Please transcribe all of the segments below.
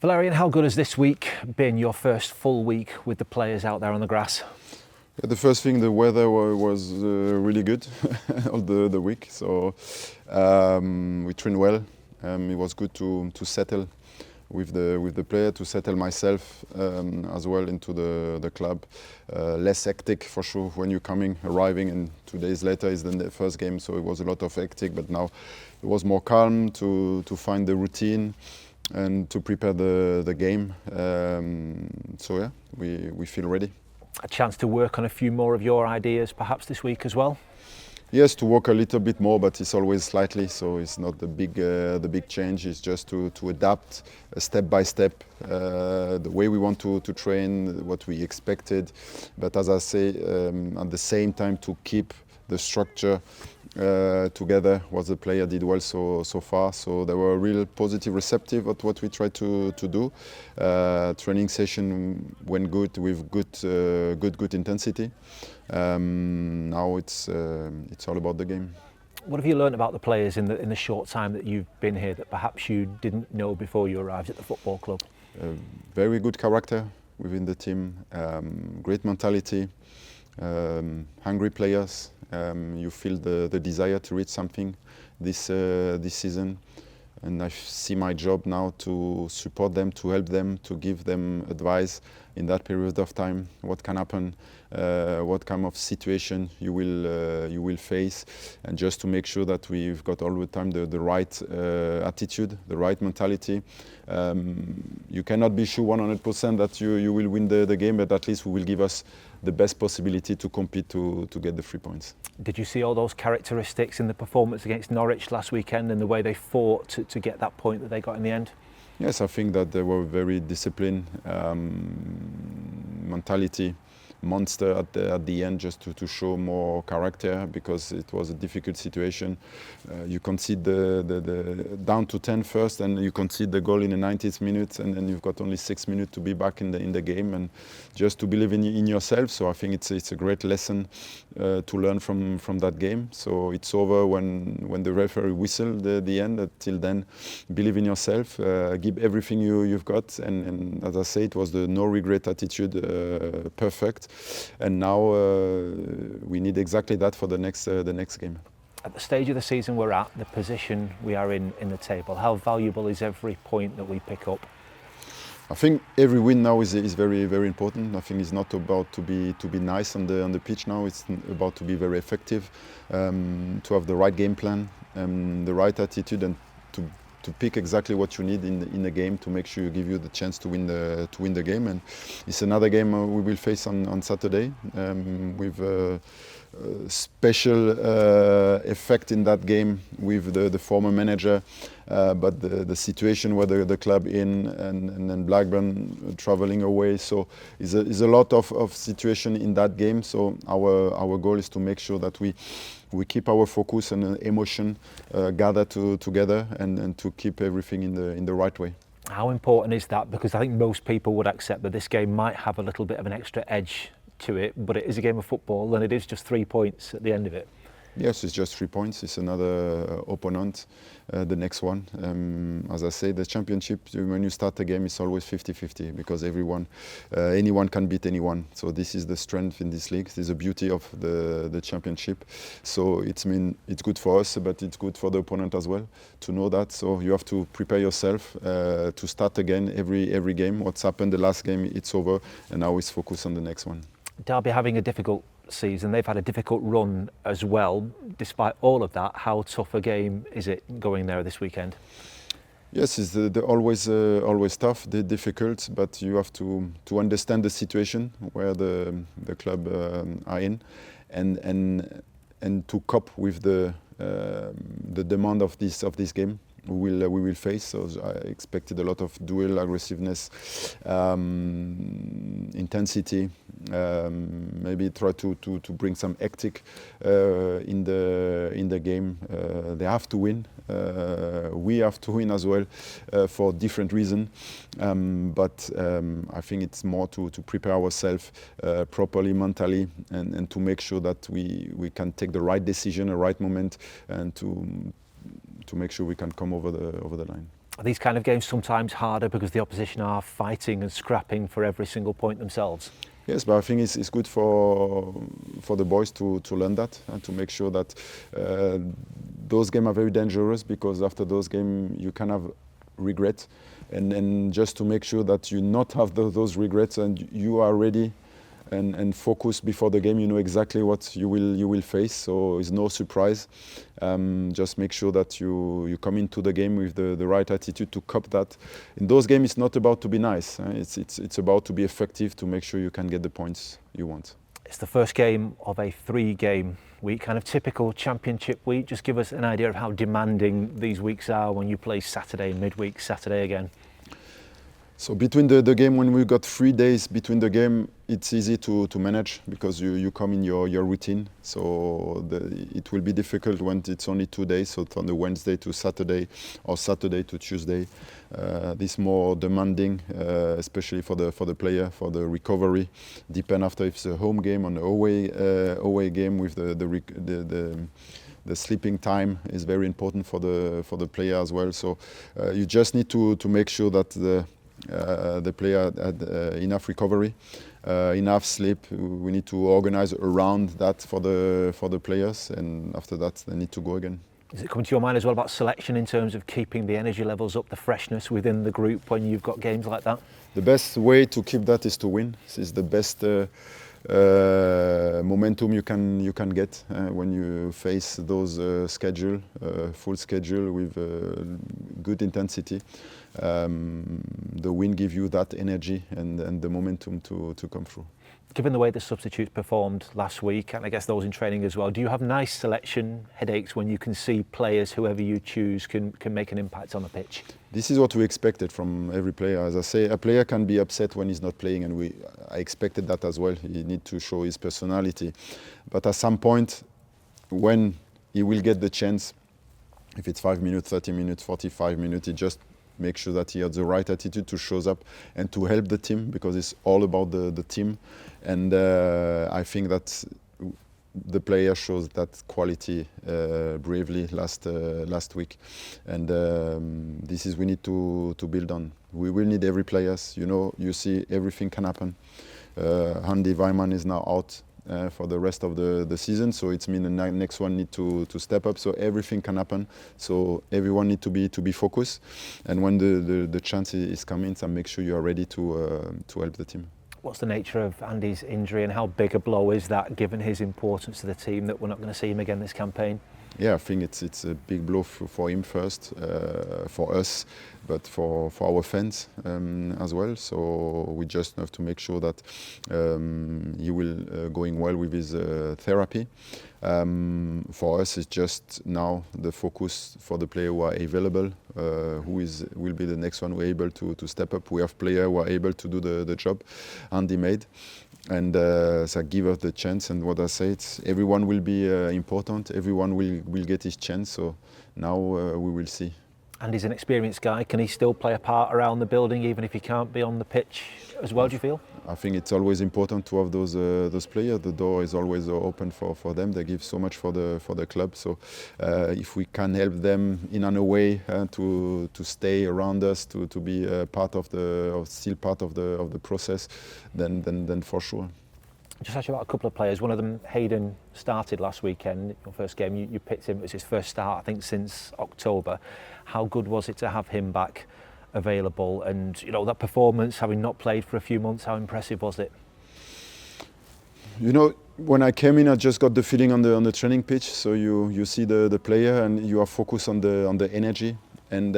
Valerien, how good has this week been, your first full week with the players out there on the grass? Yeah, the first thing, the weather was really good all the week, so we trained well. It was good to settle with the player, to settle myself as well into the club. Less hectic for sure when you're arriving, and 2 days later is the first game, so it was a lot of hectic. But now it was more calm to find the routine and to prepare the game. So yeah, we feel ready. A chance to work on a few more of your ideas perhaps this week as well? Yes, to work a little bit more, but it's always slightly, so it's not the big change. It's just to adapt step by step the way we want to train, what we expected. But as I say, at the same time to keep the structure together, what the player did well so far. So they were real positive, receptive at what we tried to do. Training session went good with good intensity. Now it's all about the game. What have you learned about the players in the short time that you've been here that perhaps you didn't know before you arrived at the football club? Very good character within the team, great mentality, hungry players. You feel the desire to reach something this season, and I see my job now to support them, to help them, to give them advice in that period of time. What can happen, what kind of situation you will face, and just to make sure that we've got all the time the right attitude, the right mentality. You cannot be sure 100% that you will win the game, but at least we will give us the best possibility to compete to get the 3 points. Did you see all those characteristics in the performance against Norwich last weekend and the way they fought to get that point that they got in the end? Yes, I think that they were very disciplined, mentality, monster at the end, just to show more character, because it was a difficult situation. You concede the down to 10 first, and you concede the goal in the 90th minute, and then you've got only 6 minutes to be back in the game, and just to believe in yourself. So I think it's a great lesson to learn from that game. So it's over when the referee whistled the end. Till then, believe in yourself, give everything you've got, and as I say, it was the no regret attitude, perfect. And now we need exactly that for the next game. At the stage of the season we're at, the position we are in the table, how valuable is every point that we pick up? I think every win now is very, very important. I think it's not about to be nice on the pitch now. It's about to be very effective, to have the right game plan, the right attitude, and to pick exactly what you need in the game to make sure you give you the chance to win the game. And it's another game we will face on Saturday, with a special effect in that game with the former manager, but the situation where the club in and then Blackburn traveling away. So is a lot of situation in that game. So our goal is to make sure that we keep our focus and emotion gathered together, and to keep everything in the right way. How important is that? Because I think most people would accept that this game might have a little bit of an extra edge to it, but it is a game of football, and it is just 3 points at the end of it. Yes, it's just 3 points. It's another opponent, the next one. As I say, the championship, when you start a game, it's always 50-50, because anyone can beat anyone. So this is the strength in this league. This is the beauty of the championship. So it's good for us, but it's good for the opponent as well to know that. So you have to prepare yourself to start again every game. What's happened the last game, it's over, and now it's focus on the next one. Derby having a difficult season, they've had a difficult run as well. Despite all of that, how tough a game is it going there this weekend? Yes, it's always tough, difficult, but you have to understand the situation where the club are in, and to cope with the demand of this game we will face. So I expected a lot of duel, aggressiveness, intensity. Maybe try to bring some hectic in the game. They have to win. We have to win as well, for different reasons. But I think it's more to prepare ourselves properly mentally, and to make sure that we can take the right decision, the right moment, and to make sure we can come over the line. Are these kind of games sometimes harder because the opposition are fighting and scrapping for every single point themselves? Yes, but I think it's good for the boys to learn that and to make sure that those games are very dangerous, because after those games you can have regret, and just to make sure that you not have those regrets and you are ready and focus before the game. You know exactly what you will face, so it's no surprise. Just make sure that you come into the game with the right attitude to cope that. In those games, it's not about to be nice. It's about to be effective, to make sure you can get the points you want. It's the first game of a 3-game week, kind of typical championship week. Just give us an idea of how demanding these weeks are when you play Saturday, midweek, Saturday again. So between the game, when we got 3 days between the game, it's easy to manage, because you come in your routine. So it will be difficult when it's only 2 days, so from the Wednesday to Saturday or Saturday to Tuesday. This more demanding, especially for the player, for the recovery. Depend after if it's a home game or an away game, with the sleeping time is very important for the player as well. So you just need to make sure that the player had enough recovery, enough sleep. We need to organize around that for the players, and after that they need to go again. Is it coming to your mind as well about selection in terms of keeping the energy levels up, the freshness within the group when you've got games like that? The best way to keep that is to win. This is the best momentum you can get when you face those full schedule with good intensity. The win gives you that energy and the momentum to come through. Given the way the substitutes performed last week, and I guess those in training as well, do you have nice selection headaches when you can see players, whoever you choose, can make an impact on the pitch? This is what we expected from every player. As I say, a player can be upset when he's not playing, and I expected that as well. He needs to show his personality. But at some point, when he will get the chance, if it's 5 minutes, 30 minutes, 45 minutes, he just make sure that he has the right attitude to show up and to help the team, because it's all about the team. And I think that the player shows that quality bravely last week, and this is we need to build on. We will need every players. You see everything can happen. Andy Weimann is now out for the rest of the season, so it means the next one need to step up. So everything can happen. So everyone need to be focused, and when the chance is coming, so make sure you are ready to help the team. What's the nature of Andy's injury, and how big a blow is that, given his importance to the team, that we're not going to see him again this campaign? Yeah, I think it's a big blow for him first, for us, but for our fans as well. So we just have to make sure that he will going well with his therapy. For us, it's just now the focus for the player who are available, will be the next one who are able to step up. We have players who are able to do the job Andy made. And so give us the chance, and what I say, everyone will be important, everyone will get his chance, so now we will see. And he's an experienced guy. Can he still play a part around the building, even if he can't be on the pitch as well, do you feel? I think it's always important to have those players. The door is always open for them. They give so much for the club. So if we can help them in a way to stay around us, to be still part of the process, then for sure. Just actually about a couple of players. One of them, Hayden, started last weekend. Your first game, you picked him. It was his first start, I think, since October. How good was it to have him back available? And that performance, having not played for a few months, how impressive was it? When I came in, I just got the feeling on the training pitch. So you see the player, and you are focused on the energy. And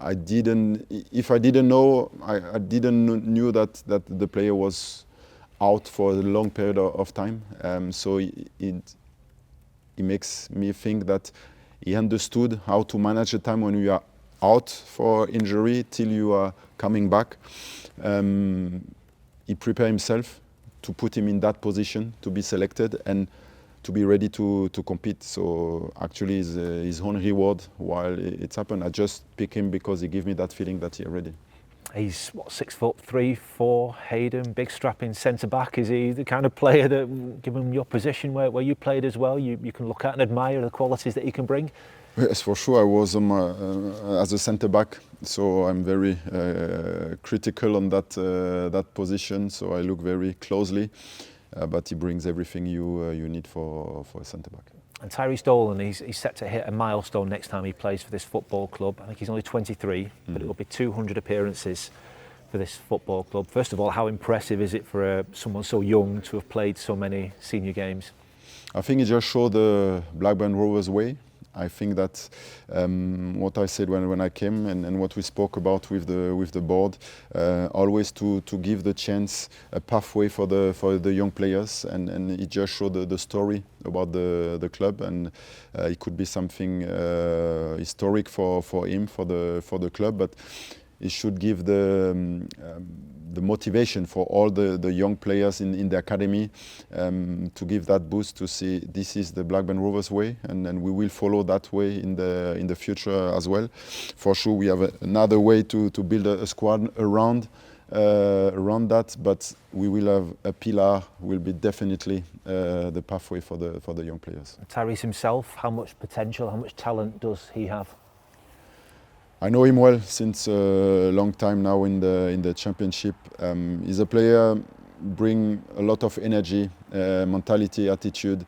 I didn't know that the player was out for a long period of time. So it makes me think that he understood how to manage the time when you are out for injury till you are coming back. He prepared himself to put him in that position, to be selected and to be ready to compete. So actually his own reward while it's happened. I just pick him because he gave me that feeling that he's ready. He's 6'3", 4", Hayden, big strapping centre back. Is he the kind of player that, given your position where you played as well, you can look at and admire the qualities that he can bring? Yes, for sure. I was as a centre back, so I'm very critical on that position. So I look very closely, but he brings everything you need for a centre back. And Tyrese Dolan, he's set to hit a milestone next time he plays for this football club. I think he's only 23, but it will be 200 appearances for this football club. First of all, how impressive is it for someone so young to have played so many senior games? I think it just showed the Blackburn Rovers way. I think that what I said when I came and what we spoke about with the board, always to give the chance, a pathway for the young players, and it just showed the story about the club, and it could be something historic for him, for the club, but it should give the motivation for all the young players in the academy, to give that boost, to see this is the Blackburn Rovers way, and we will follow that way in the future as well. For sure, we have another way to build a squad around that, but we will have a pillar, will be definitely the pathway for the young players. Tyrese himself, how much potential, how much talent does he have? I know him well since a long time now in the championship. He's a player, bring a lot of energy, mentality, attitude,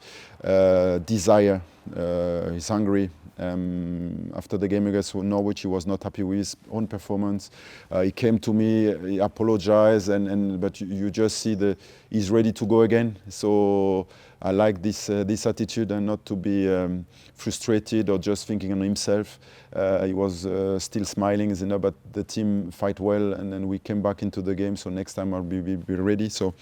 desire. He's hungry. After the game against Norwich, he was not happy with his own performance. He came to me, he apologized, but you just see he's ready to go again. So I like this attitude, and not to be frustrated or just thinking on himself. He was still smiling, but the team fight well, and then we came back into the game. So next time I'll be ready. So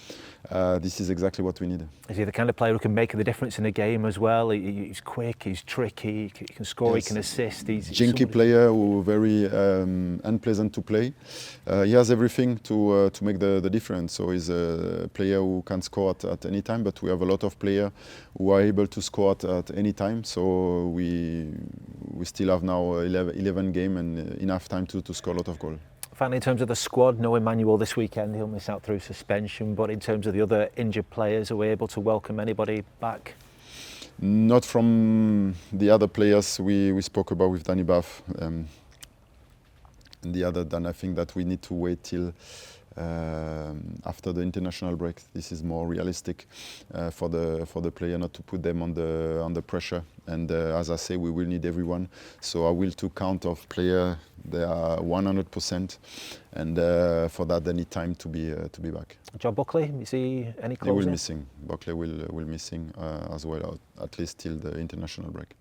this is exactly what we need. Is he the kind of player who can make the difference in a game as well? He's quick, he's tricky, he can score, yes. He can assist. He's jinky player who very unpleasant to play. He has everything to make the difference. So he's a player who can score at any time, but we have a lot of players who are able to score at any time. So we still have now 11 games and enough time to score a lot of goals. Finally, in terms of the squad, no Emmanuel this weekend, he'll miss out through suspension, but in terms of the other injured players, are we able to welcome anybody back? Not from the other players we spoke about with Danny Buff. And the other than, I think that we need to wait till after the international break. This is more realistic for the player, not to put them under pressure. And as I say, we will need everyone. So I will to count of player. They are 100%, and for that they need time to be back. John Buckley, is he any closer? He will missing. Buckley will missing as well, at least till the international break.